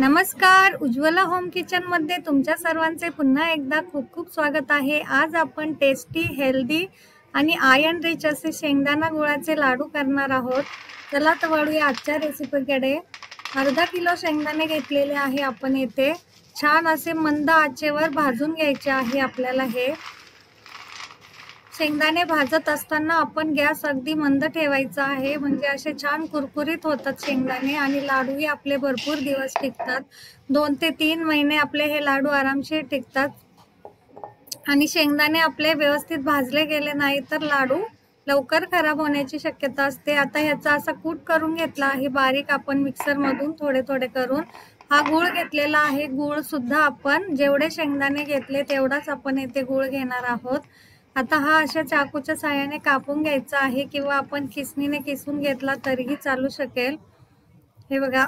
नमस्कार, Ujjwala home kitchen मध्ये तुमच्या सर्वांचे पुन्हा एकदा खूप खूप स्वागत आहे। आज आपण टेस्टी, हेल्दी आणि आयर्न रिच असे शेंगदाणा गुळाचे लाडू करणार आहोत। चला तर वळूया आजच्या रेसिपीकडे। अर्धा किलो शेंगदाणे घेतलेले आहे आपण येथे। छान असे मंद आचेवर भाजून घ्यायचे आहे आपल्याला हे। शेंगदाणे भाजत असताना आपण गॅस अगदी मंद ठेवायचा आहे, म्हणजे असे छान कुरकुरीत होतात शेंगदाणे आणि लाडूही आपले भरपूर दिवस टिकतात। 2 ते 3 महिने आपले हे लाडू आरामशीर टिकतात। आणि शेंगदाणे आपले व्यवस्थित भाजले गेले नाही तर लाडू लवकर खराब होण्याची शक्यता असते। आता ह्याचा असा कूट करून घेतला आहे बारीक आपण मिक्सर मधून थोडे थोडे करून। हा गूळ घेतलेला आहे। गूळ सुद्धा आपण जेवढे शेंगदाणे घेतले तेवढाच आपण येथे गूळ घेणार आहोत। आता हा अशा चाकूच्या साहाय्याने कापून घ्यायचा आहे, किंवा आपण खिसणीने किसून घेतला तरीही चालू शकेल। हे बघा,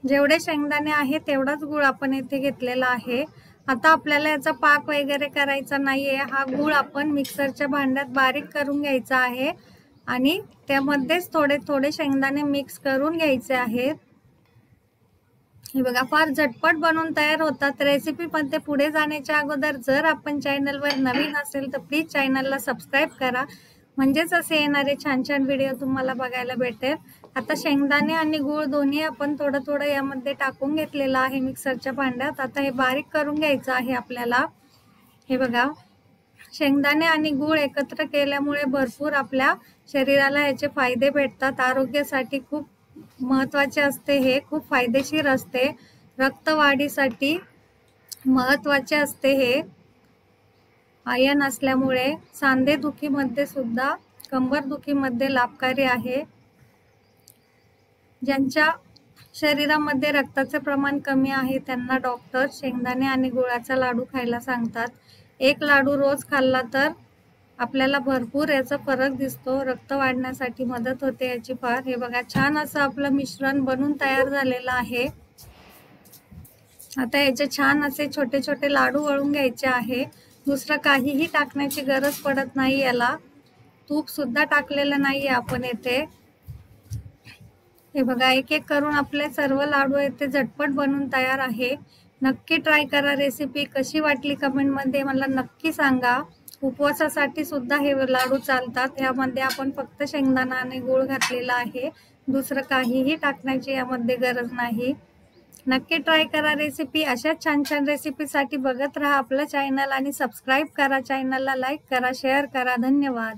जेवढे शेंगदाणे आहे तेवढाच गूळ आपण येथे घेतलेला आहे। आता आपल्याला याचा पाक वगैरे करायचा नाहीये। हा गूळ आपण मिक्सरच्या भांड्यात बारीक करून घ्यायचा आहे आणि त्यामध्येच थोडे थोडे शेंगदाणे मिक्स करून घ्यायचे आहेत। हे बघा, फार झटपट बनवून तयार होतात। रेसिपी मध्ये पुढे जाण्याच्या अगोदर जर आपण चॅनलवर नवीन असेल तर प्लीज चॅनलला सबस्क्राइब करा, म्हणजेच असे येणारे छान छान व्हिडिओ तुम्हाला बघायला भेटेल। आता शेंगदाणे आणि गूळ दोन्ही आपण थोडं थोडं यामध्ये टाकून घेतलेलं आहे मिक्सरच्या भांड्यात। आता हे बारीक करून घ्यायचं आहे आपल्याला। हे बघा, शेंगदाणे आणि गूळ एकत्र केल्यामुळे भरपूर आपल्या शरीराला याचे फायदे भेटतात। आरोग्यासाठी खूप महत्त्वाचे असते, हे खूप फायदेशीर असते। रक्तवाढीसाठी महत्त्वाचे असते हे। आयर्न असल्यामुळे सांधेदुखीमध्ये सुद्धा, कंबरदुखीमध्ये लाभकारी आहे। ज्यांच्या शरीरामध्ये रक्ताचे प्रमाण कमी आहे त्यांना डॉक्टर शेंगदाणे आणि गुळाचा लाडू खायला सांगतात। एक लाडू रोज खाल्ला तर आपल्याला भरपूर याचा फरक दिसतो। रक्त वाढण्यासाठी मदत होते याची फार। हे बघा, छान असं आपलं मिश्रण बनून तयार झालेलं आहे। आता याचे छान असे छोटे छोटे लाडू वळून घ्यायचे आहे। दुसरं काहीही टाकण्याची गरज पडत नाही याला। तूप सुद्धा टाकलेलं नाहीये आपण येथे। हे बघा, एक एक करून आपले सर्व लाडू येथे झटपट बनून तयार आहे। नक्की ट्राय करा रेसिपी। कशी वाटली कमेंट मध्ये मला नक्की सांगा। उपवासासाठी सुद्धा हे लाडू चालतात। यामध्ये आपण फक्त शेंगदाणा आणि गूळ घातलेला आहे, दुसरं काहीही टाकण्याची यामध्ये गरज नाही। नक्की ट्राय करा रेसिपी। अशा छान छान रेसिपीसाठी बघत राहा आपलं चॅनल आणि सबस्क्राइब करा चॅनलला, लाईक करा, शेअर करा। धन्यवाद।